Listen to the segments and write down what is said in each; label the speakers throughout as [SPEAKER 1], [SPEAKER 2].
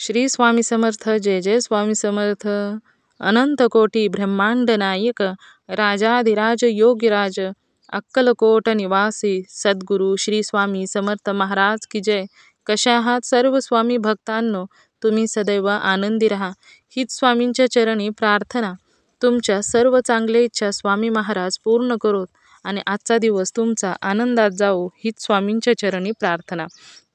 [SPEAKER 1] श्री स्वामी समर्थ. जय जय स्वामी समर्थ. अनंत कोटी ब्रह्मांड नायक, राजाधिराज योगीराज, अक्कलकोट निवासी सद्गुरू श्री स्वामी समर्थ महाराज की जय. कशा आहात सर्व स्वामी भक्तांनो? तुम्ही सदैव आनंदी राहा हीच स्वामींच्या चरणी प्रार्थना. तुमच्या सर्व चांगल्या इच्छा स्वामी महाराज पूर्ण करोत आणि आजचा दिवस तुमचा आनंदात जाओ हीच स्वामींच्या चरणी प्रार्थना.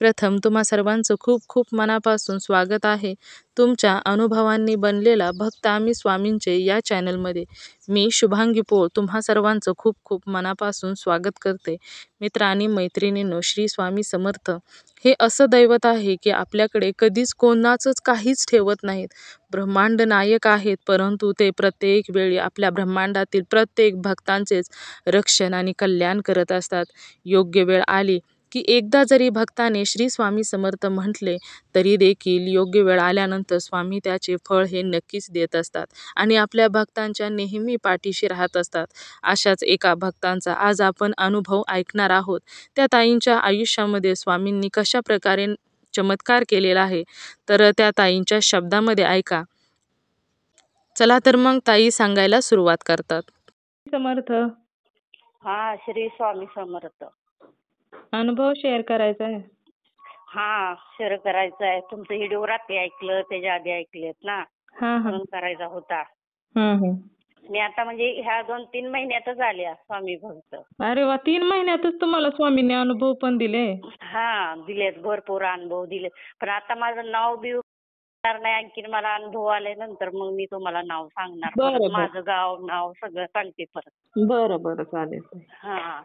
[SPEAKER 1] प्रथम तुम्हा सर्वांचं खूप खूप मनापासून स्वागत आहे. तुमच्या अनुभवांनी बनलेला भक्त आम्ही स्वामींचे या चॅनलमध्ये. मी शुभांगी पोळ तुम्हा सर्वांचं खूप खूप मनापासून स्वागत करते. मित्रांनी मैत्रिणींनो, श्री स्वामी समर्थ हे असं दैवत आहे की आपल्याकडे कधीच कोणाचंच काहीच ठेवत नाहीत. ब्रह्मांड नायक आहेत, परंतु ते प्रत्येक वेळी आपल्या ब्रह्मांडातील प्रत्येक भक्तांचेच रक्षण आणि कल्याण करत असतात. योग्य वेळ आली की एकदा जरी भक्ताने श्री स्वामी समर्थ म्हटले तरी देखील योग्य वेळ आल्यानंतर स्वामी त्याचे फळ हे नक्कीच देत असतात आणि आपल्या भक्तांच्या नेहमी पाठीशी राहत असतात. अशाच एका भक्तांचा आज आपण अनुभव ऐकणार आहोत. त्या ताईंच्या आयुष्यामध्ये स्वामींनी कशा प्रकारे चमत्कार केलेला आहे, तर त्या ताईंच्या शब्दामध्ये ऐका. चला तर मग ताई सांगायला सुरुवात करतात. समर्थ.
[SPEAKER 2] हा, श्री स्वामी समर्थ.
[SPEAKER 1] अनुभव शेअर करायचा आहे.
[SPEAKER 2] हा, शेअर करायचा आहे. तुमचं व्हिडिओ रात्री ऐकलं, त्याच्या आधी ऐकलेत ना, म्हणून करायचा होता. मी आता म्हणजे ह्या 2-3 महिन्यातच आल्या स्वामी भक्त.
[SPEAKER 1] अरे वा, 3 महिन्यातच तुम्हाला स्वामींनी अनुभव पण दिले.
[SPEAKER 2] हा, दिलेत, भरपूर अनुभव दिले. पण आता माझं नाव बी नाही, आणखीन मला अनुभव आल्यानंतर मग मी तुम्हाला नाव सांगणार. परत माझं गाव नाव सगळं सांगते परत.
[SPEAKER 1] बरं चालेल.
[SPEAKER 2] हा,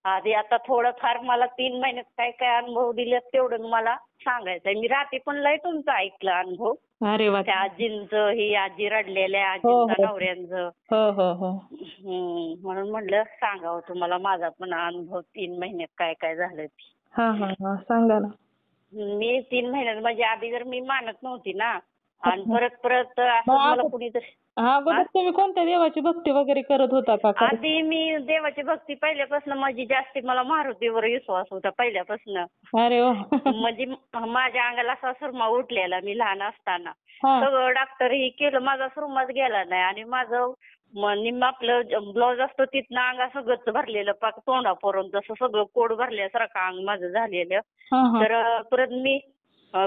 [SPEAKER 2] आधी आता थोडंफार मला 3 महिन्यात काय काय अनुभव दिले तेवढं मला सांगायचंय. मी रात्री पण लय तुमचा ऐकला अनुभव.
[SPEAKER 1] अरे वा.
[SPEAKER 2] त्या आजींचं, ही आजी रडलेल्या आजींचा नवऱ्यांचं. म्हणून म्हणलं सांगावं तुम्हाला माझा पण अनुभव 3 महिन्यात काय काय झालं.
[SPEAKER 1] सांगा ना.
[SPEAKER 2] मी 3 महिन्यात म्हणजे आधी जर मी मानत नव्हती ना, आणि परत असं मला कुणीतरी.
[SPEAKER 1] तुम्ही कोणत्या देवाची भक्ती वगैरे करत होता का?
[SPEAKER 2] आधी मी देवाची भक्ती पहिल्यापासून, माझी जास्ती मला मारुतीवर विश्वास होता पहिल्यापासून.
[SPEAKER 1] अरे वा.
[SPEAKER 2] म्हणजे माझ्या अंगाला असा सुरमा उठलेला मी लहान असताना. सगळं डॉक्टर हे केलं, माझा सुरमाच गेला नाही. आणि माझं निम्म आपलं ब्लाऊज असतो तिथनं अंग असं गच्च भरलेलं, पाक तोंडापर्यंत जसं सगळं कोड भरल्यासारखं अंग माझं झालेलं. तर परत मी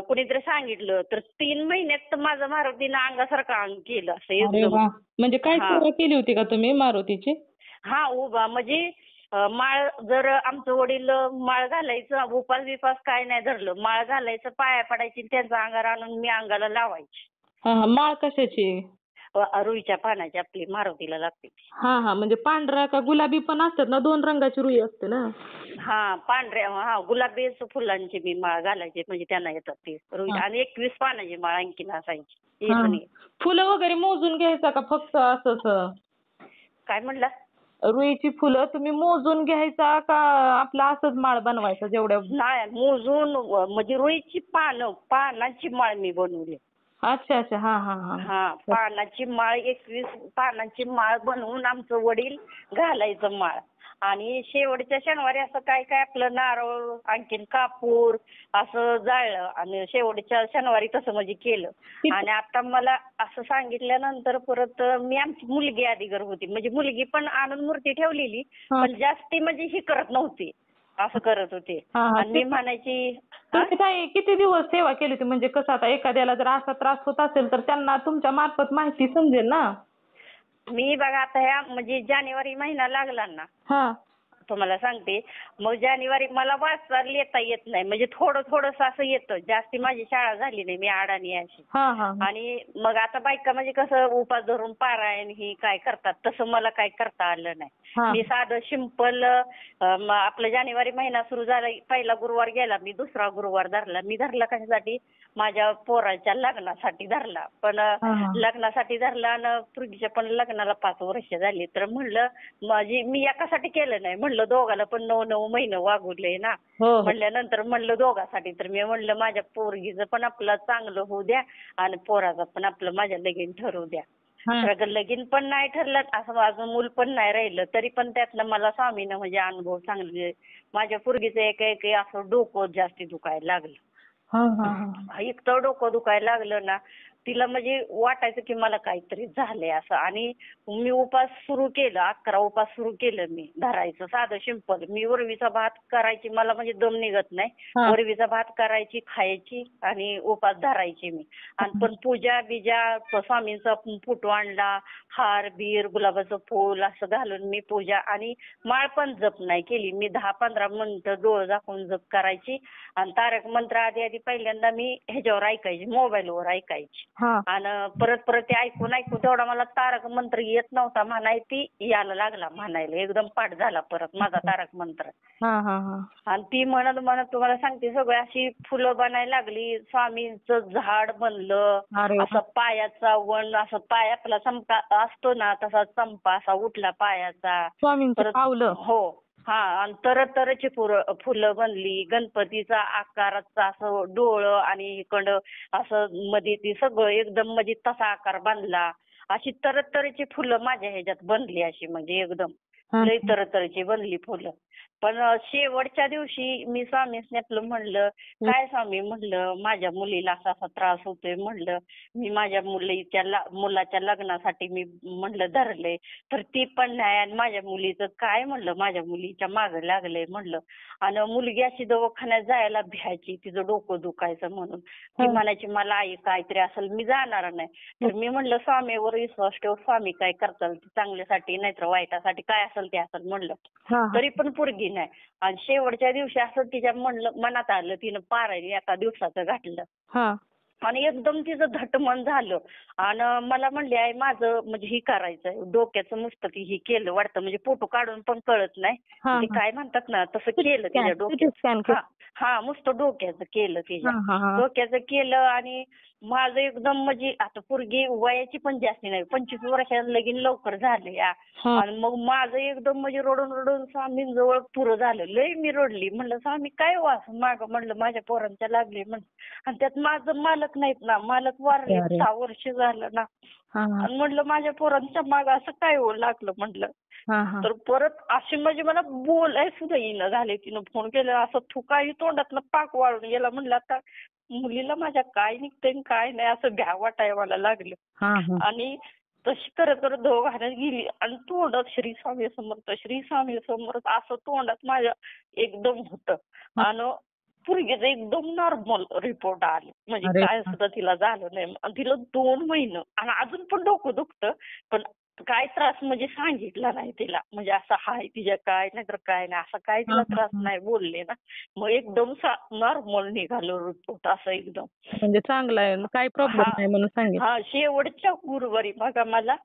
[SPEAKER 2] कुणीतरी सांगितलं तर 3 महिन्यात तर माझं मारुतीनं अंगासारखं अंग केलं असं एकदम.
[SPEAKER 1] म्हणजे काय सेवा केली होती का तुम्ही मारुतीची?
[SPEAKER 2] हा, उभा म्हणजे माळ, जर आमचं वडील माळ घालायचं, उपास बिपास काय नाही धरलं, माळ घालायचं, पाया पडायची, त्यांचा अंगार आणून मी अंगाला लावायची.
[SPEAKER 1] माळ कशाची?
[SPEAKER 2] रुईच्या पानाची, आपली मारुतीला लागते.
[SPEAKER 1] म्हणजे पांढरा का गुलाबी पण असतात ना, 2 रंगाची रुई असते ना.
[SPEAKER 2] पांढऱ्या, गुलाबी फुलांची मी माळ घालायची, म्हणजे त्यांना येतात ती रुई. आणि 21 पानाची माळ आणखीन असायची.
[SPEAKER 1] फुलं वगैरे मोजून घ्यायचा का फक्त असं?
[SPEAKER 2] काय म्हणला?
[SPEAKER 1] रुईची फुलं तुम्ही मोजून घ्यायचा का आपलं असंच माळ बनवायचा जेवढ्या?
[SPEAKER 2] नाही, मोजून म्हणजे रुईची पानाची माळ मी बनवली.
[SPEAKER 1] अच्छा.
[SPEAKER 2] पानाची माळ, 21 पानाची माळ बनवून आमचं वडील घालायचं माळ. आणि शेवटच्या शनिवारी असं काय काय आपलं नारळ, आणखीन कापूर असं जाळलं आणि शेवटच्या शनिवारी तसं म्हणजे केलं. आणि आता मला असं सांगितल्यानंतर परत मी, आमची मुलगी आधीगर होती, म्हणजे मुलगी पण आणून मूर्ती ठेवलेली, पण जास्ती म्हणजे ही करत नव्हती, असं करत होते. आणि मी म्हणायची.
[SPEAKER 1] किती दिवस सेवा केली होती? म्हणजे कसं, आता एखाद्याला जर असा त्रास होत असेल तर त्यांना तुमच्या मार्फत माहिती समजेल ना.
[SPEAKER 2] मी बघा आता ह्या म्हणजे जानेवारी महिना लागला ना, तुम्हाला सांगते, मग जानेवारी मला वाचता लिहिता येत नाही, म्हणजे थोडंसं असं येतं, जास्ती माझी शाळा झाली नाही, मी अडाणी अशी. आणि मग आता बायका म्हणजे कसं उपास धरून पारायण ही काय करतात, तसं मला काय करता आलं नाही. मी साधं सिंपल आपलं जानेवारी महिना सुरू झाला, पहिला गुरुवार गेला, मी दुसरा गुरुवार धरला. मी धरला कशासाठी? माझ्या पोराच्या लग्नासाठी धरला. पण लग्नासाठी धरला आणि पुरगीच्या पण लग्नाला 5 वर्ष झाली. तर म्हणलं मी एकासाठी केलं नाही, म्हणलं दोघाला पण 9 महिने वागवले ना. म्हणल्यानंतर म्हणलं दोघासाठी, तर मी म्हणलं माझ्या पोरगीचं पण आपलं चांगलं होऊ द्या आणि पोराचं पण आपलं माझ्या लगीन ठरवू द्या. लगीन पण नाही ठरलं, असं माझं मूल पण नाही राहिलं, तरी पण त्यातनं मला स्वामीनं म्हणजे अनुभव चांगले. माझ्या पोरगीचं एक असं डोकं जास्ती दुखायला लागलं. एक तर डोकं दुखायला लागलं ना, तिला म्हणजे वाटायचं की मला काहीतरी झालंय असं. आणि मी उपास सुरू केलं, 11 उपास सुरू केलं मी धरायचं, साधं सिंपल. मी वरवीचा भात करायची, मला म्हणजे दम निघत नाही. वरवीचा भात करायची, खायची आणि उपास धरायची मी. आणि पण पूजा बिजा स्वामींचा फोटो आणला, हार बीर गुलाबाचं फूल असं घालून मी पूजा आणि माळ पण जप नाही केली. मी 10-15 मिनिटं डोळं झाकून जप करायची आणि तारक मंत्र आधी पहिल्यांदा मी ह्याच्यावर ऐकायची, मोबाईलवर ऐकायची. आणि परत परत ते ऐकून तेवढा मला तारक मंत्र येत नव्हता म्हणाय, ती यायला लागला म्हणायला. एकदम पाठ झाला परत माझा तारक मंत्र. आणि ती म्हणत म्हणत तुम्हाला सांगते सगळी अशी फुलं बनायला लागली. स्वामींचं झाड बनलं. असं पायाचा वण, असं पाय आपला चंपा असतो ना तसा चंपा असा उठला पायाचा. हो. आणि तरची फुलं बनली. गणपतीचा आकाराचा असं डोळं आणि इकडं असं मध्ये ती सगळं एकदम म्हणजे तसा आकार बांधला. अशी तरची फुलं माझ्या ह्याच्यात बनली अशी, म्हणजे एकदम लई तरची बनली फुलं. पण शेवटच्या दिवशी मी स्वामींनी आपलं म्हणलं, काय स्वामी म्हणलं, माझ्या मुलीला असा असा त्रास होतोय म्हणलं. मी माझ्या मुलाच्या लग्नासाठी मी म्हणलं धरलंय, तर ती पण नाही. आणि माझ्या मुलीचं काय म्हणलं, माझ्या मुलीच्या मागे लागलंय म्हणलं. आणि मुलगी अशी दवाखान्यात जायला भ्यायची, तिचं डोकं दुखायचं म्हणून. ती म्हणायची मला आई काहीतरी असेल, मी जाणार नाही. तर मी म्हणलं स्वामीवर विश्वास ठेव, स्वामी काय करताल चांगल्यासाठी नाहीतर वाईटासाठी, काय असेल ते असेल म्हणलं. तरी पण पोरगी नाही. आणि शेवटच्या दिवशी असं तिच्या मनात आलं, तिनं पारायण एका दिवसाचं घातलं आणि एकदम तिचं धटमन झालं. आणि मला म्हणली आई माझं म्हणजे ही करायचंय, डोक्याचं नुसतं ती ही केलं वाटतं, म्हणजे फोटो काढून पण कळत नाही ते काय म्हणतात ना, तसं केलं तिच्या डोक्यात. नुसतं डोक्याचं केलं तिच्या. डोक्याचं केलं आणि माझं एकदम म्हणजे आता पोरगी वयाची पण जास्ती नाही, 25 वर्षात लगीन लवकर झाले. आणि मग माझं एकदम म्हणजे रडून स्वामींजवळ पुरं झालं. लय मी रडली. म्हणलं स्वामी काय वास मागं, म्हणलं माझ्या पोरांच्या लागले म्हणलं. आणि त्यात माझं मालक नाहीत ना, मालक वारले 6 वर्ष झालं ना. आणि म्हणलं माझ्या पोरांच्या मागं असं काय लागलं म्हणलं. तर परत अशी म्हणजे मला बोलाय सुद्धा येणं झाले. तिनं फोन केला, असं थुकाही तोंडातलं पाक वाळून गेला. म्हणलं आता मुलीला माझ्या काय निघतंय काय नाही असं भ्या वाटाय मला लागलं. आणि तशी करत करत दवाखान्यात गेली आणि तोंडात श्री स्वामी समर्थ असं तोंडात माझ्या एकदम होतं. आणि पोरगीचं एकदम नॉर्मल रिपोर्ट आले, म्हणजे काय सुद्धा तिला झालं नाही. तिला 2 महिने आणि अजून पण डोकं दुखतं, पण काय त्रास म्हणजे सांगितला नाही तिला, म्हणजे असं हाय तिच्या काय नाहीतर काय नाही असं काय तिला त्रास नाही बोलले ना. मग एकदम नॉर्मल निघालं रिपोर्ट असं एकदम.
[SPEAKER 1] म्हणजे चांगला आहे, काही प्रॉब्लेम नाही म्हणून सांगितलं.
[SPEAKER 2] शेवटच्या गुरुवारी बघा मला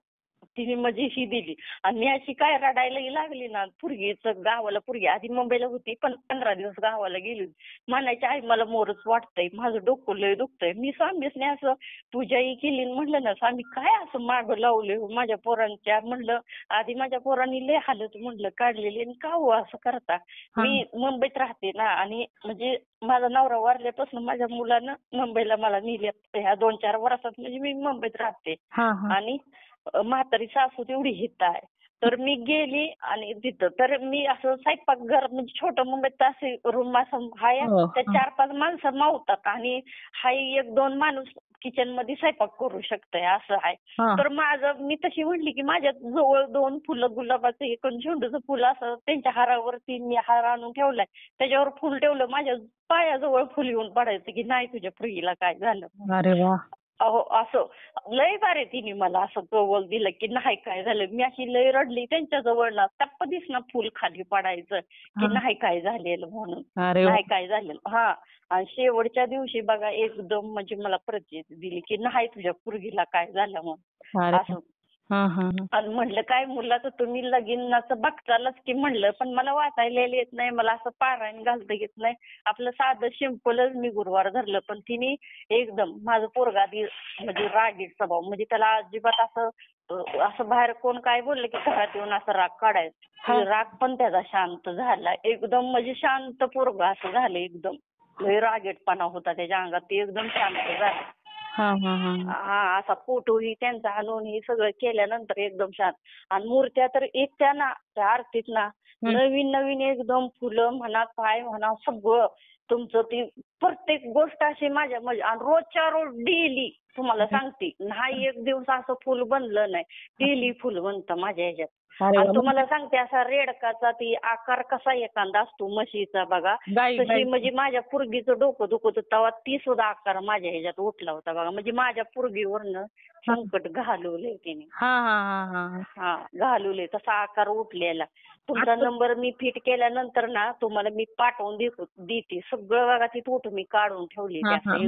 [SPEAKER 2] तिने म्हणजे ही दिली. आणि मी अशी काय रडायला लागली ना, पोरगीचं गावाला, पोरगी आधी मुंबईला होती पण 15 दिवस गावाला गेली. म्हणायची आई मला मोरच वाटतंय, माझं डोकं लय दुखतंय. मी स्वामीसने असं पूजाही केली. म्हणलं ना स्वामी काय असं मागं लावले माझ्या पोरांच्या, म्हणलं आधी माझ्या पोरांनी लय हालत म्हणलं काढलेली आणि का हो असं करता. मी मुंबईत राहते ना, आणि म्हणजे माझा नवरा वारल्यापासून माझ्या मुलानं मुंबईला मला नेले. ह्या 2-4 वर्षात म्हणजे मी मुंबईत राहते. आणि म्हातारी सासू तेवढी हित आहे. तर मी गेली आणि तिथं तर मी असं स्वयंपाकघर म्हणजे छोटं मुंबईत असे रूम असं हाय, त्या 4-5 माणसं मावतात आणि हाय 1-2 माणूस किचन मध्ये स्वयंपाक करू शकतंय असं आहे. तर माझं मी तशी म्हणली की माझ्या जवळ 2 फुलं, गुलाबाचं एक झेंडूचं फुल असं त्यांच्या हारावरती मी हार आणून ठेवलाय, त्याच्यावर फुल ठेवलं. माझ्या पायाजवळ फुल येऊन पडायचं की नाही तुझ्या पोरगीला काय झालं.
[SPEAKER 1] अरे वा.
[SPEAKER 2] अहो असं लय बारे तिने मला असं कवल दिलं की नाही काय झालं. मी अशी लय रडली त्यांच्या जवळ ना, टप्पदीस ना फुल खाली पडायचं की नाही काय झालेलं म्हणून, नाही काय झालेलं. आणि शेवटच्या दिवशी बघा एकदम म्हणजे मला प्रचिती दिली की नाही तुझ्या पोरगीला काय झालं म्हणून असं. आणि म्हणलं काय मुलाचं तुम्ही लगीनाचं बघतालच की म्हणलं, पण मला वाचायला येत नाही, मला असं पारायण घालता येत नाही. आपलं साधं सिंपलच मी गुरुवार धरलं. पण तिने एकदम माझं पोरगा म्हणजे रागीट स्वभाव, म्हणजे त्याला अजिबात असं बाहेर कोण काय बोललं की घरात येऊन असं राग काढायचं. राग पण त्याचा शांत झाला एकदम, म्हणजे शांत पोरगा असं झालं एकदम. लय रागीटपणा होता त्याच्या अंगात, ते एकदम शांत झालं. असा फोटोही त्यांचा आणून हे सगळं केल्यानंतर एकदम शांत. आणि मूर्त्या तर एकट्या ना त्या आरतीत ना नवीन एकदम फुलं म्हणा काय म्हणा सगळं तुमचं ती प्रत्येक गोष्ट अशी माझ्या म्हणजे आणि रोजच्या रोज डेली तुम्हाला सांगते नाही एक दिवस असं फुल बनलं नाही. डेली फुल बनतं माझ्या ह्याच्यात. आणि तुम्हाला सांगते असा रेडकाचा ती आकार कसा एखादा असतो म्हशीचा बघा तशी म्हणजे माझ्या पोरगीचं डोकं दुखत होतं तेव्हा ती सुद्धा आकार माझ्या ह्याच्यात उठला होता बघा. म्हणजे माझ्या पोरगीवरनं संकट घालवलंय तिने. हा घालवलंय तसा आकार उठलेला. तुमचा नंबर मी फिट केल्यानंतर ना तुम्हाला मी पाठवून देते सगळं बघा तिथं उठून मी काढून ठेवली.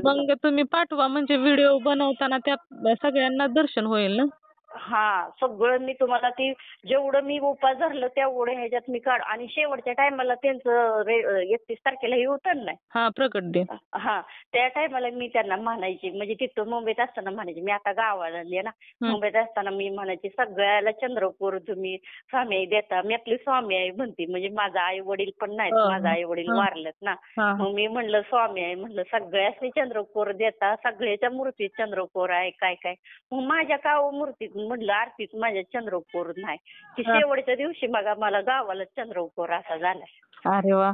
[SPEAKER 1] मग तुम्ही पाठवा म्हणजे व्हिडिओ बनवताना त्यात सगळ्यांना दर्शन होईल ना.
[SPEAKER 2] हा सगळं मी तुम्हाला ती जेवढं मी उपास धरलं तेवढं ह्याच्यात मी काढ आणि शेवटच्या टायमाला त्यांचं 31 तारखेला हे होतं ना
[SPEAKER 1] प्रकट दिन.
[SPEAKER 2] हा त्या टायमाला मी त्यांना म्हणायची म्हणजे तिथं मुंबईत असताना म्हणायची मी आता गावाला आली ना मुंबईत असताना मी म्हणायची सगळ्याला चंद्रपूर तुम्ही स्वामी देता मी आपली स्वामी आई म्हणते म्हणजे माझा आई वडील पण नाहीत माझा आई वडील वारलेत ना मग मी म्हणलं स्वामी आई म्हणलं सगळ्यासनी चंद्रपूर देता सगळ्याच्या मूर्तीत चंद्रपूर आहे काय काय मग माझ्या काव मूर्तीत म्हटलं आरतीत माझ्या चंद्रपूर नाही की शेवटच्या दिवशी मग मला गावाला चंद्रपूर असा झालाय.
[SPEAKER 1] अरे वा.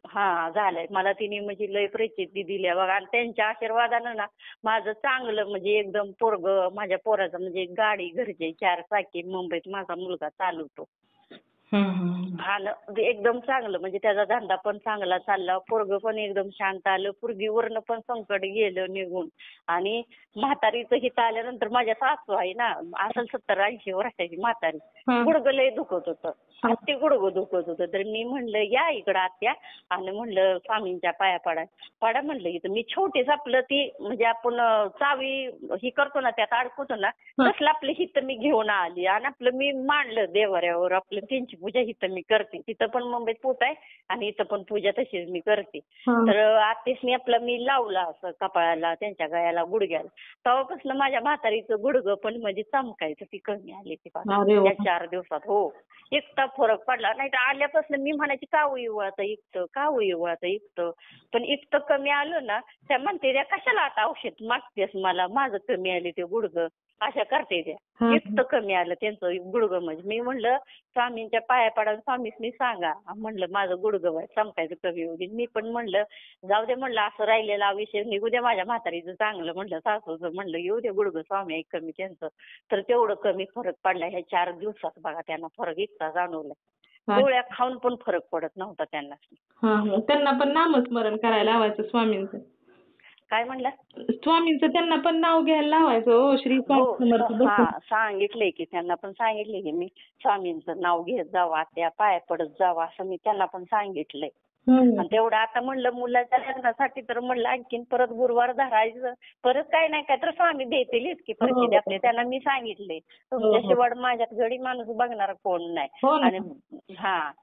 [SPEAKER 2] हा झालंय मला तिने म्हणजे लय प्रचिती दिल्या बघा आणि त्यांच्या आशीर्वादानं ना माझं चांगलं म्हणजे एकदम पोरगं माझ्या पोराचं म्हणजे गाडी घरची 4 चाकी मुंबईत माझा मुलगा चालवतो. आणि एकदम चांगलं म्हणजे त्याचा धंदा पण चांगला चालला पोरगं पण एकदम शांत आलं पोरगीवरनं पण संकट गेलं निघून आणि म्हातारीचं हिथं आल्यानंतर माझ्या सासू आहे ना असेल 70-80 वर्षाची म्हातारी गुडघं लय दुखत होतं. ते गुडघं दुखत होतं तर मी म्हणलं या इकडं आत्या आणि म्हणलं स्वामींच्या पाया पडा म्हणलं इथं मी छोटीच आपलं ती म्हणजे आपण चावी ही करतो ना त्यात अडकवतो ना तसलं आपलं हिथं मी घेऊन आली आणि आपलं मी मांडलं देवाऱ्यावर आपलं त्यांची पूजा हिथं मी करते तिथं पण मुंबईत पोट आहे आणि इथं पण पूजा तशीच मी करते. तर आत्यासनी आपलं मी लावला असं कपाळाला त्यांच्या गळ्याला गुडघ्याला तेव्हापासून माझ्या म्हातारीचं गुडघं पण म्हणजे चमकायचं ती कमी आली ती त्या 4 दिवसात. हो इतका फरक पडला नाही तर आल्यापासून मी म्हणायची का इवळतं इकतं पण इतकं कमी आलं ना त्या म्हणते त्या कशाला आता औषध मागतेस मला माझं कमी आले ते गुडघं अशा करते त्या इतकं कमी आलं त्यांचं गुडघं म्हणजे मी म्हणलं स्वामींच्या पाया पडा स्वामींनी सांगा म्हणलं माझं गुडघं चमकायचं कमी होईल मी पण म्हणलं जाऊ दे म्हणलं असं राहिलेला विषय निघू दे माझ्या म्हातारीचं चांगलं म्हणलं सासूचं म्हणलं येऊ दे गुडघं स्वामी कमी त्यांचं तर तेवढं कमी फरक पडला ह्या 4 दिवसात बघा त्यांना फरक इतका जाणवलाय. गोळ्या खाऊन पण फरक पडत नव्हता त्यांना.
[SPEAKER 1] त्यांना पण नामस्मरण करायला लावायचं स्वामींचं.
[SPEAKER 2] काय म्हणला
[SPEAKER 1] स्वामींचं त्यांना पण नाव घ्यायला लावायचं श्री स्वामी समर्थ.
[SPEAKER 2] सांगितलंय की त्यांना पण सांगितलंय की मी स्वामींचं नाव घेत जावा त्या पाया पडत जावा असं मी त्यांना पण सांगितलंय. आणि तेवढं आता म्हणलं मुलाच्या लग्नासाठी तर म्हणलं आणखीन परत गुरुवार धरायचं परत काय नाही काय तर स्वामी देतीलच की परिस्थिती आपली त्यांना मी सांगितले तुमच्याशिवाय माझ्यात गडी माणूस बघणार कोण नाही.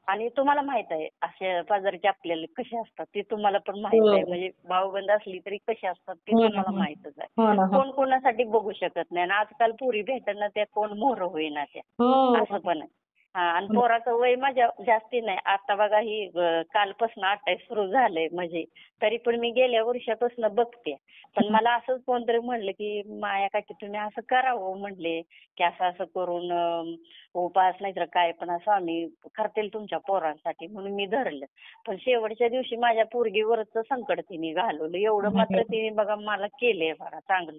[SPEAKER 2] आणि तुम्हाला माहित आहे असे बाजारचे आपल्याला कसे असतात ते तुम्हाला पण माहित आहे म्हणजे भाऊबंद असली तरी कसे असतात ते तुम्हाला माहितच आहे. कोण कोणासाठी बघू शकत नाही आणि आजकाल पुरी भेटणं त्या कोण मोहर होईना त्या असं पण आहे. आणि पोराचं वय माझ्या जास्ती नाही आता बघा ही कालपासून 28 सुरू झालंय म्हणजे तरी पण मी गेल्या वर्षापासून बघते पण मला असंच कोणतरी म्हणलं की माया काकी तुम्ही असं करावं म्हणले की असं असं करून उपास नाही तर काय पण असं आम्ही करतील तुमच्या पोरांसाठी म्हणून मी धरलं पण शेवटच्या दिवशी माझ्या पोरगीवरच संकट तिने घालवलं एवढं मात्र तिने बघा मला केलंय बघा चांगलं.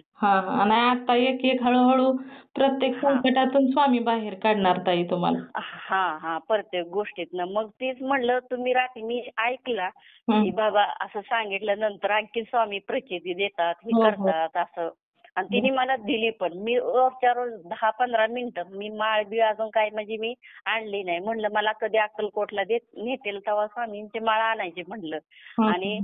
[SPEAKER 1] आणि आता एक हळूहळू प्रत्येक संकटातून स्वामी बाहेर काढणार ताई तुम्हाला.
[SPEAKER 2] प्रत्येक गोष्टीतनं मग तेच म्हणलं तुम्ही रात्री मी ऐकला की बाबा असं सांगितलं नंतर आणखी स्वामी प्रचिती देतात हे करतात असं आणि तिने मला दिली पण मी रोजच्या रोज 10-15 मिनिटं मी माळ बी अजून काय म्हणजे मी आणली नाही म्हणलं मला कधी अक्कलकोटला नेतील तेव्हा स्वामींची माळ आणायची म्हणलं आणि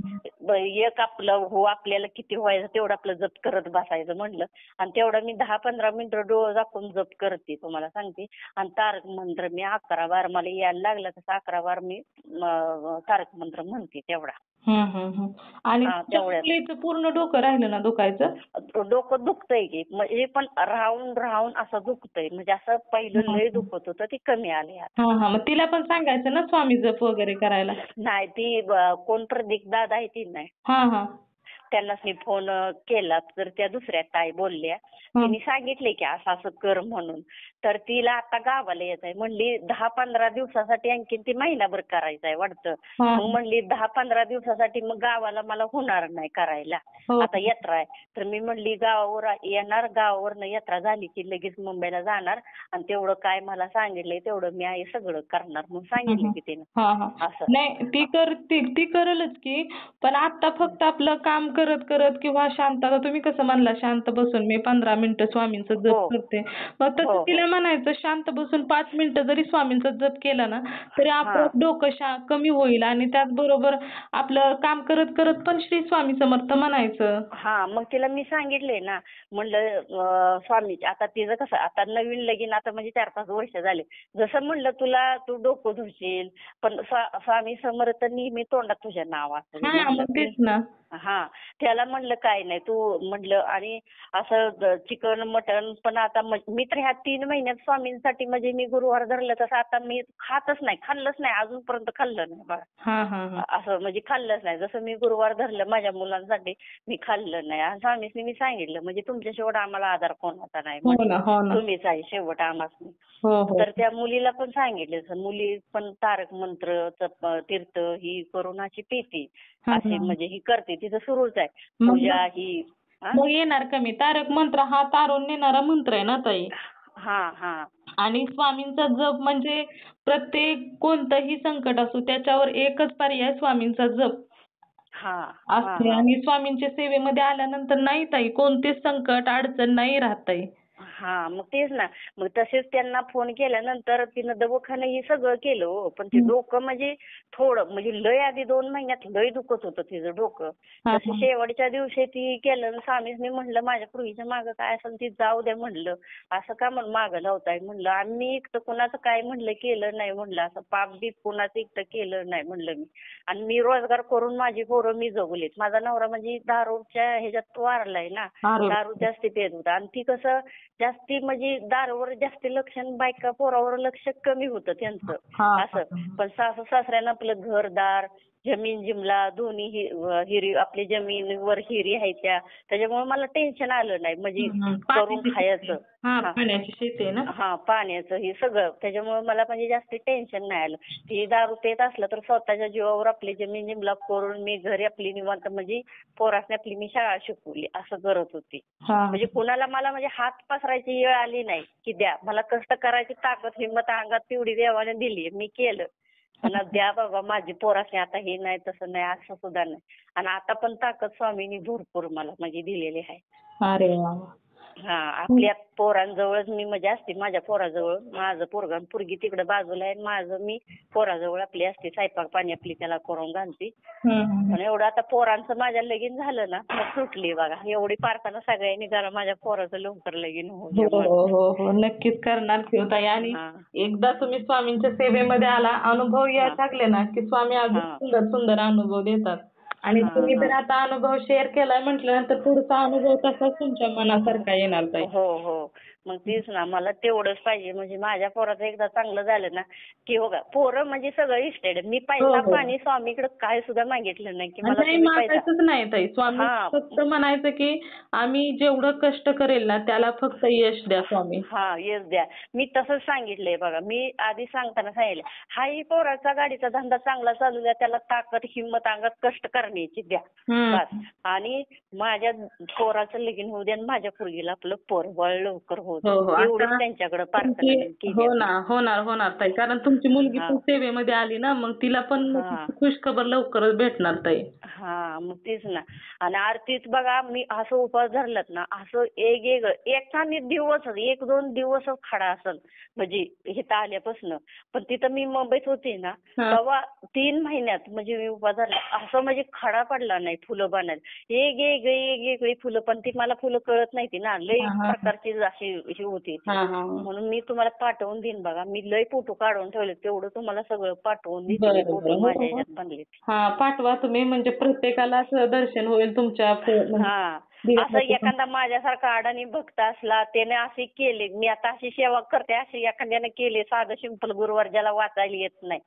[SPEAKER 2] एक आपलं आपल्याला किती व्हायचं तेवढं आपलं जप करत बसायचं म्हणलं आणि तेवढं मी 10-15 मिनिटं डोळं झाकून जप करते तुम्हाला सांगते आणि तारक मंत्र मी 11 बार मला यायला लागला तसं 11 बार मी तारक मंत्र म्हणते तेवढा.
[SPEAKER 1] आणि पूर्ण डोकं राहिलं ना दुखायचं
[SPEAKER 2] डोकं दुखतंय की म्हणजे पण राहून असं दुखतंय म्हणजे असं पहिलं लय दुखत होतं ते कमी आले आता.
[SPEAKER 1] मग तिला पण सांगायचं ना स्वामी जप वगैरे करायला.
[SPEAKER 2] नाही ती कोण प्रदीप दादा आहे ती नाही त्यांनाच मी फोन केला तर त्या दुसऱ्या ताई बोलल्या, तिने सांगितले की असं असं कर म्हणून. तर तिला आता गावाला येत आहे म्हणली 10-15 दिवसासाठी, आणखीन ती महिनाभर करायचं आहे वाटतं. मग म्हणली 10-15 दिवसासाठी मग गावाला मला होणार नाही करायला, आता यात्रा आहे. तर मी म्हणली गावावर येणार, गावावरनं यात्रा झाली की लगेच मुंबईला जाणार, आणि तेवढं काय मला सांगितलंय तेवढं मी आई सगळं करणार म्हणून सांगितलं की तिनं. असं
[SPEAKER 1] नाही ती करेलच की, पण आता फक्त आपलं काम करत करत किंवा शांत, आता तुम्ही कसं म्हणला शांत बसून मी 15 मिनिटं स्वामींचा जप करते, मग तसं तिला म्हणायचं शांत बसून 5 मिनिटं जरी स्वामींचा जप केला ना तरी आपोआप डोकं कमी होईल, आणि त्याचबरोबर आपलं काम करत करत पण श्री स्वामी समर्थ म्हणायचं.
[SPEAKER 2] मग तिला मी सांगितलंय ना, म्हणलं स्वामी आता तिचं कसं आता नवीन लगीन आता म्हणजे 4-5 वर्ष झाले, जसं म्हणलं तुला तू डोकं धुशील पण स्वामी समर्थ नेहमी तोंडात तुझ्या नाव असतं.
[SPEAKER 1] तेच ना.
[SPEAKER 2] त्याला म्हणलं काय नाही तू म्हणलं, आणि असं चिकन मटण पण आता मी तर ह्या 3 महिन्यात स्वामींसाठी म्हणजे मी गुरुवार धरलं तसं आता मी खाल्लंच नाही अजूनपर्यंत खाल्लं नाही बघा. असं म्हणजे खाल्लंच नाही, जसं मी गुरुवार धरलं माझ्या मुलांसाठी मी खाल्लं नाही. आणि स्वामींनी मी सांगितलं म्हणजे तुमच्या शेवट आम्हाला आधार कोणाचा नाही, तुम्हीच आहे शेवट आम्हाला. तर त्या मुलीला पण सांगितलं, मुली पण तारक मंत्र तीर्थ ही करोनाची पेटी अशी म्हणजे ही करते, तिथं सुरूच आहे पूजा ही.
[SPEAKER 1] मग येणार कमी, तारक मंत्र हा तारून नेणारा मंत्र आहे ना ताई. आणि स्वामींचा जप म्हणजे प्रत्येक कोणतंही संकट असो त्याच्यावर एकच पर्याय स्वामींचा जप असते. आणि स्वामींच्या सेवेमध्ये आल्यानंतर नाही ताई कोणतेच संकट अडचण नाही राहत ताई.
[SPEAKER 2] मग तेच ना, मग तसेच त्यांना फोन केल्यानंतर तिनं दवाखाना हे सगळं केलं हो, पण ते डोकं म्हणजे थोडं म्हणजे लय आधी 2 महिन्यात लय दुखत होतं तिचं डोकं. तसं शेवटच्या दिवशी ती केलं, स्वामींनी म्हणलं माझ्या पूर्वीच्या मागं काय असेल ती जाऊ द्या म्हणलं, असं का म्हणून मागं लावताय म्हणलं, आम्ही एकटं कुणाचं काय म्हणलं केलं नाही म्हणलं, असं पाप बीप कुणाचं एकटं केलं नाही म्हणलं मी. आणि मी रोजगार करून माझी पोरं मी जगवलीत. माझा नवरा म्हणजे दारूच्या ह्याच्यात वारलाय ना, दारू जास्ती पेत होता, आणि ती कसं जास्ती म्हणजे दारूवर जास्ती लक्ष, बायका पोरावर लक्ष कमी होतं त्यांचं असं. पण सासू सासऱ्यानं आपलं घरदार जमीन जिमला दोन्ही हिरी आपली जमीनवर हिरी आहे त्याच्यामुळे मला टेन्शन आलं नाही, म्हणजे करून खायचं.
[SPEAKER 1] पाण्याची शेती आहे ना.
[SPEAKER 2] पाण्याचं हे सगळं त्याच्यामुळे मला म्हणजे जास्त टेन्शन नाही आलं. ती दारू पेत असलं तर स्वतःच्या जीवावर आपली जमीन जिमला करून मी घरी आपली निवांत म्हणजे पोरासने आपली मी शाळा शिकवली असं करत होती. म्हणजे कुणाला मला म्हणजे हात पसरायची वेळ आली नाही की द्या, मला कष्ट करायची ताकद हिंमत अंगात तेवढी देवाने दिली, मी केलं. पण द्या बाबा माझी पोरासने आता हे नाही तसं नाही असं सुद्धा नाही. आणि आता पण ताकद स्वामींनी भरपूर मला म्हणजे दिलेली आहे.
[SPEAKER 1] अरे वा.
[SPEAKER 2] आपल्या पोरांजवळच मी म्हणजे असते, माझ्या पोराजवळ माझं पोरगा पोरगी तिकडे बाजूला आहे, माझं मी पोराजवळ आपली असते, स्वयंपाक पाणी आपली त्याला करून घालते. पण एवढं आता पोरांचं माझ्या लगीन झालं ना मग सुटली बघा, एवढी प्रार्थना सगळ्यांनी करा माझ्या पोराचं लवकर लगीन होऊ.
[SPEAKER 1] हो नक्कीच करणार की ताई. आणि एकदा तुम्ही स्वामींच्या सेवेमध्ये आला, अनुभव यायला लागले ना की स्वामी अगदी सुंदर सुंदर अनुभव देतात. आणि तुम्ही जर आता अनुभव शेअर केलाय म्हटल्यानंतर पुढचा अनुभव तसाच तुमच्या मनासारखा येणार ताई.
[SPEAKER 2] हो मग तेच ना, मला तेवढंच पाहिजे म्हणजे माझ्या पोराचं एकदा चांगलं झालं ना की हो का, पोरं म्हणजे सगळं इष्टेड. मी पैसा पाणी स्वामीकडे काय सुद्धा मागितलं नाही की मला
[SPEAKER 1] मागायचंच नाही ताई. स्वामी फक्त म्हणायचं की आम्ही जेवढं कष्ट करेल ना त्याला फक्त यश द्या स्वामी.
[SPEAKER 2] यश द्या. मी तसंच सांगितलंय बघा, मी आधी सांगताना सांगितलं हाही पोराचा गाडीचा धंदा चांगला चालू द्या, त्याला ताकद हिंमत अंगात कष्ट करण्याची द्या बस. आणि माझ्या पोराचं लगीन होऊ द्या आणि माझ्या पोरगीला आपलं पोरबाळ लवकर होऊ द्या, एवढीच त्यांच्याकडे प्रार्थना केली.
[SPEAKER 1] होणार ताई, कारण तुमची मुलगी पण सेवेमध्ये आली ना, मग तिला पण खुशखबर लवकरच भेटणार ताई.
[SPEAKER 2] मग तेच ना. आणि आरतीच बघा मी असं उपवास धरलात ना, असं एखादी दिवस 1-2 दिवस खडा असेल म्हणजे इथं आल्यापासून. पण तिथं मी मुंबईत होते ना तेव्हा 3 महिन्यात म्हणजे मी उपवास धरला, असं म्हणजे खडा पडला नाही फुलं बनायला. वेगवेगळी फुलं, पण ती मला फुलं कळत नाही ना, लय प्रकारची अशी ही होती. म्हणून मी तुम्हाला पाठवून देईन बघा, मी लय फोटो काढून ठेवले, तेवढं तुम्हाला सगळं पाठवून देईन फोटो माझ्या ह्याच्यात बनले.
[SPEAKER 1] पाठवा तुम्ही, म्हणजे प्रत्येकाला दर्शन होईल तुमच्या.
[SPEAKER 2] असं एखादा माझ्यासारखा अडाणी भक्त असला त्याने असे केले, मी आता अशी सेवा करते अशी एखाद्याने केले साधं सिंपल गुरुवार ज्याला वाचायला येत नाही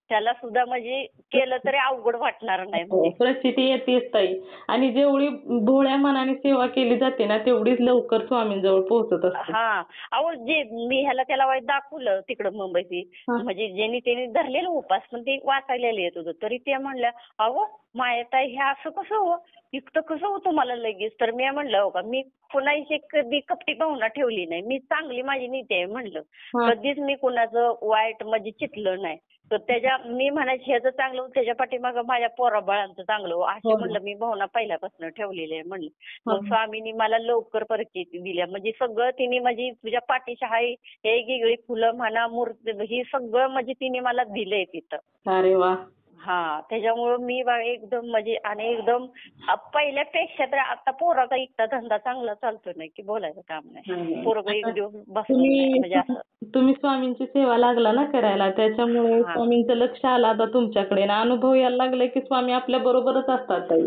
[SPEAKER 2] त्याला सुद्धा म्हणजे केलं तरी अवघड वाटणार नाही.
[SPEAKER 1] परिस्थिती येतेच ताई. आणि जेवढी भोळ्या मनाने सेवा केली जाते ना तेवढीच लवकर स्वामींजवळ पोहोचत असते.
[SPEAKER 2] अहो जे मी त्याला वाईट दाखवलं तिकडं मुंबईची म्हणजे ज्यांनी त्यांनी धरलेलं उपास पण ते वाचायला येत होतं तरी ते म्हणल्या अहो मायाताई हे असं कसं हो इतकं कसं होतं मला लगेच. तर मी म्हणलं हो का मी कुणाची कधी कपटी भावना ठेवली नाही, मी चांगली माझी नीती आहे म्हणलं. कधीच मी कुणाचं वाईट म्हणजे चितलं नाही. तर मी म्हणायचे ह्याचं चांगलं होतं त्याच्या पाठीमागं माझ्या पोराबाळांचं चांगलं असं म्हणलं मी भावना पहिल्यापासून ठेवलेली आहे म्हणलं. मग स्वामींनी मला लवकर परिस्थिती दिल्या म्हणजे सगळं तिने म्हणजे तुझ्या पाठीशी आहे हे वेगळी फुलं म्हणा मूर्ती ही सगळं म्हणजे तिने मला दिलंय तिथं.
[SPEAKER 1] अरे वा.
[SPEAKER 2] त्याच्यामुळं मी एकदम म्हणजे आणि एकदम पहिल्यापेक्षा तर आता पोराचा इतका धंदा चांगला चालतो नाही की बोलायचं काम नाही. पोरग एक दिवस बसून म्हणजे असं.
[SPEAKER 1] तुम्ही स्वामींची सेवा लागला ना करायला त्याच्यामुळे स्वामींचं लक्ष आलं आता तुमच्याकडे ना अनुभव यायला लागलाय की स्वामी आपल्या बरोबरच असतात ताई.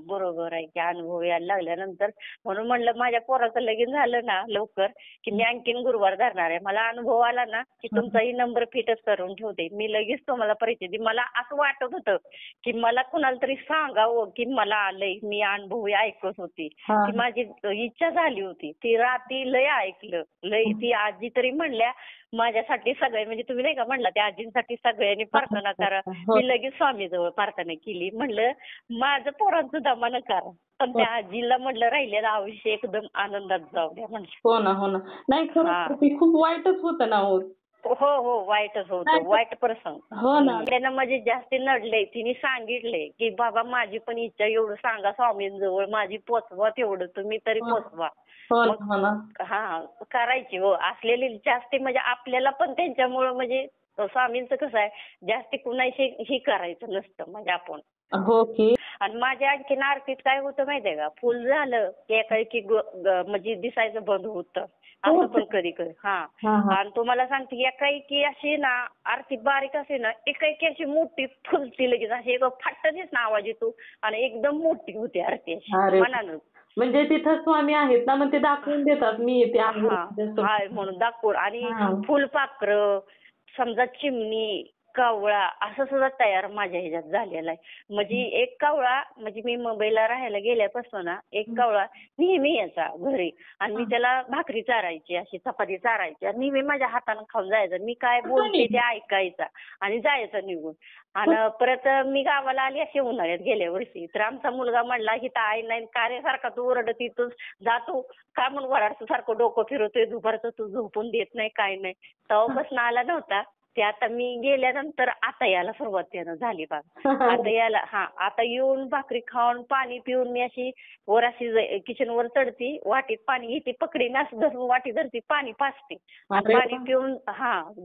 [SPEAKER 2] बरोबर आहे की अनुभव यायला लागल्यानंतर म्हणून म्हणलं माझ्या पोराचं लगीन झालं ना लवकर की मी आणखीन गुरुवार धरणार आहे. मला अनुभव आला ना की तुमचाही नंबर फिटच करून ठेवते मी लगेच तुम्हाला परिचय दे. मला असं वाटत होतं की मला कुणाला तरी सांगावं की मला आलंय मी अनुभव ऐकत होती की माझी इच्छा झाली होती. ती रात्री लय ऐकलं लय ती आजी तरी म्हणल्या माझ्यासाठी सगळे म्हणजे तुम्ही नाही का म्हणला त्या आजींसाठी सगळ्यांनी प्रार्थना करा. मी लगेच स्वामीजवळ प्रार्थना केली म्हणलं माझं पोरांचं दमानं करा. पण त्या आजीला म्हणलं राहिलेलं आयुष्य एकदम आनंदात जाऊ द्या म्हणलं.
[SPEAKER 1] हो ना नाही खूप वाईटच होतं ना हो.
[SPEAKER 2] हो वाईटच होतं वाईट प्रसंग.
[SPEAKER 1] हो ना
[SPEAKER 2] त्यानं म्हणजे जास्त नडले तिने सांगितले की बाबा माझी पण इच्छा एवढं सांगा स्वामींजवळ माझी पोचवा तेवढं तुम्ही तरी पोचवा. करायची हो असलेली जास्ती म्हणजे आपल्याला पण त्यांच्यामुळं म्हणजे स्वामींचं कसं आहे जास्ती कुणाशी ही करायचं नसतं म्हणजे आपण.
[SPEAKER 1] हो की.
[SPEAKER 2] आणि माझ्या आणखीन आरतीत काय होतं माहितीये का फुल झालं की एकाएकी म्हणजे दिसायचं बंद होतं असं पण कधी आणि तुम्हाला सांगते एकाएकी अशी ना आरती बारीक असे ना एकाएकी अशी मोठी फुलती लगेच अशी फाटतच ना आवाज येतो आणि एकदम मोठी होती आरती अशी मनानं.
[SPEAKER 1] म्हणजे तिथं स्वामी आहेत ना मग ते दाखवून देतात मी येते
[SPEAKER 2] म्हणून दाखवून आणि फुलपाखरं समजा चिमणी कावळा असं सुद्धा तयार माझ्या ह्याच्यात झालेला आहे. म्हणजे एक कावळा म्हणजे मी मुंबईला राहायला गेल्यापासून ना एक कावळा नेहमी यायचा घरी आणि मी त्याला भाकरी चारायची अशी चपाती चारायची आणि नेहमी माझ्या हातानं खाऊन जायचं. मी काय बोलते ते ऐकायचा आणि जायचं निघून. आणि परत मी गावाला आली अशी उन्हाळ्यात गेल्या वर्षी तर आमचा मुलगा म्हणला की आई नाही कार्यासारखा तू ओरडती तू जातो का म्हणून वराडचं सारखं डोकं फिरवतोय दुपारचं तू झोपून देत नाही काय नाही. तेव्हापासून आला नव्हता ते आता मी गेल्यानंतर आता यायला सुरुवात त्यानं झाली बघा. आता यायला आता येऊन भाकरी खाऊन पाणी पिऊन मी अशी वर अशी किचनवर चढती वाटीत पाणी घेते पकडी नास धरून वाटी धरती पाणी पाजते पाणी पिऊन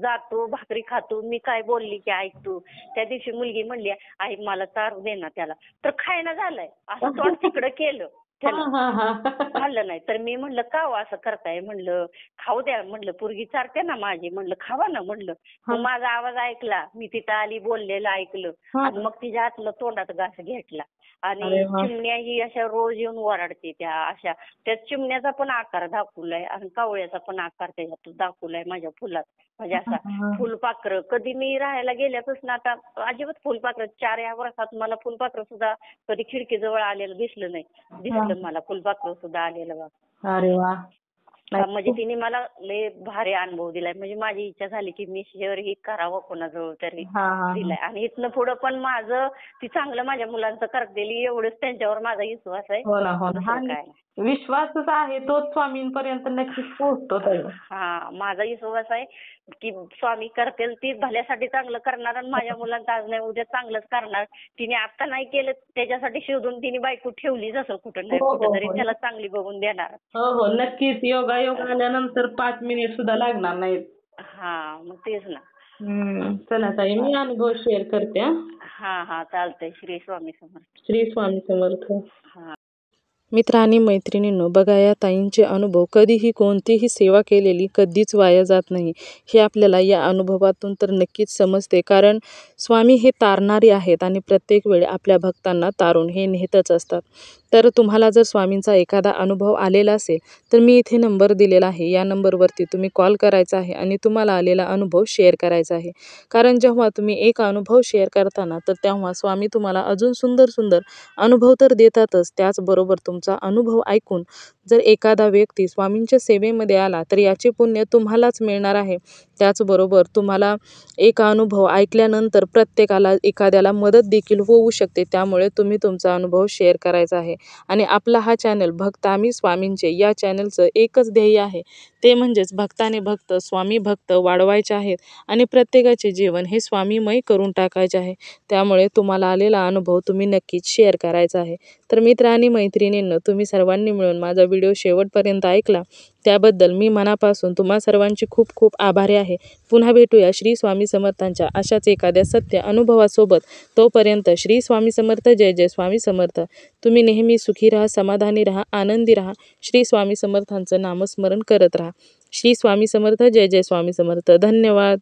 [SPEAKER 2] जातो भाकरी खातो. मी काय बोलली की ऐक तू त्या दिवशी मुलगी म्हणली आई मला चारू दे ना त्याला तर खायना झालाय असं तोंड तिकडं केलं खाल्लं नाही. तर मी म्हणलं का असं करताय म्हणलं खाऊ द्या म्हणलं पोरगी चारते ना माझी म्हणलं खावा ना म्हणलं. मग माझा आवाज ऐकला मी तिथं आली बोललेलं ऐकलं आणि मग तिच्या हातनं तोंडात घास घेतला आणि चिमण्या ही अशा रोज येऊन ओरडते त्या अशा त्या चिमण्याचा पण आकार दाखवलाय आणि कावळ्याचा पण आकार त्याच्यात दाखवलाय माझ्या फुलात. म्हणजे असा फुलपाखरं कधी मी राहायला गेल्यापासून आता अजिबात फुलपाखरं 4 या वर्षात मला फुलपाखरं सुद्धा कधी खिडकीजवळ आलेलं दिसलं नाही. दिसलं मला फुलपाखरं सुद्धा आलेलं बघ.
[SPEAKER 1] अरे वा.
[SPEAKER 2] म्हणजे तिने मला लय भारी अनुभव दिलाय. म्हणजे माझी इच्छा झाली की मी शेअर ही करावं कोणाजवळ तरी दिलाय आणि इथनं पुढं पण माझं ती चांगलं माझ्या मुलांचं करतेली एवढंच त्यांच्यावर माझा विश्वास आहे.
[SPEAKER 1] काय विश्वासच आहे तोच स्वामींपर्यंत नक्कीच पोहोचतो.
[SPEAKER 2] माझा विश्वास आहे की स्वामी करतील ती भल्यासाठी चांगलं करणार आणि माझ्या मुलांचं आज नाही उद्या चांगलंच करणार. तिने आता नाही केलं त्याच्यासाठी शोधून तिने बायको ठेवलीच असं कुठं नाही कुठं तरी त्याला चांगली बघून देणार.
[SPEAKER 1] हो नक्कीच योगायोग आल्यानंतर 5 मिनिट सुद्धा लागणार नाहीत.
[SPEAKER 2] मग तेच ना.
[SPEAKER 1] चला ताई मी अनुभव शेअर करते.
[SPEAKER 2] चालतंय. श्री स्वामी समर्थ.
[SPEAKER 1] श्री स्वामी समर्थ. मित्र आणि मैत्रिणींनो बघा या ताईंचे अनुभव कधीही कोणतीही सेवा केलेली कधीच वाया जात नाही हे आपल्याला या अनुभवातून तर नक्कीच समजते. कारण स्वामी हे तारणारे आहेत आणि प्रत्येक वेळी आपल्या भक्तांना तारून हे नेतच असतात. तर तुम्हाला जर स्वामींचा एखादा अनुभव आलेला असेल तर मी इथे नंबर दिलेला आहे, या नंबरवरती तुम्ही कॉल करायचा आहे आणि तुम्हाला आलेला अनुभव शेअर करायचा आहे. कारण जेव्हा तुम्ही एक अनुभव शेअर करताना तर तेव्हा स्वामी तुम्हाला अजून सुंदर सुंदर अनुभव तर देतातच, त्याचबरोबर तुमचा अनुभव ऐकून जर एखादा व्यक्ती स्वामींच्या सेवेमध्ये आला तर याचे पुण्य तुम्हालाच मिळणार आहे. त्याचबरोबर तुम्हाला एक अनुभव ऐकल्यानंतर प्रत्येकाला एखाद्याला मदत देखील होऊ शकते. त्यामुळे तुम्ही तुमचा अनुभव शेअर करायचा आहे. आणि आपला हा चॅनल भक्त आम्ही स्वामींचे या चॅनलचं एकच ध्येय आहे, ते म्हणजेच भक्ताने भक्त स्वामी भक्त वाढवायचे आहेत आणि प्रत्येकाचे जीवन हे स्वामीमय करून टाकायचे आहे. त्यामुळे तुम्हाला आलेला अनुभव तुम्ही नक्कीच शेअर करायचा आहे. तर मित्र आणि मैत्रिणींनो, तुम्ही सर्वांनी मिळून माझा व्हिडिओ शेवटपर्यंत ऐकला त्याबद्दल मी मनापासून तुम्हा सर्वांची खूप खूप आभारी आहे. पुन्हा भेटूया श्री स्वामी समर्थांच्या अशाच एखाद्या सत्य अनुभवासोबत. तोपर्यंत श्री स्वामी समर्थ. जय जय स्वामी समर्थ. तुम्ही नेहमी सुखी राहा, समाधानी राहा, आनंदी राहा. श्री स्वामी समर्थांचं नामस्मरण करत राहा. श्री स्वामी समर्थ. जय जय स्वामी समर्थ. धन्यवाद.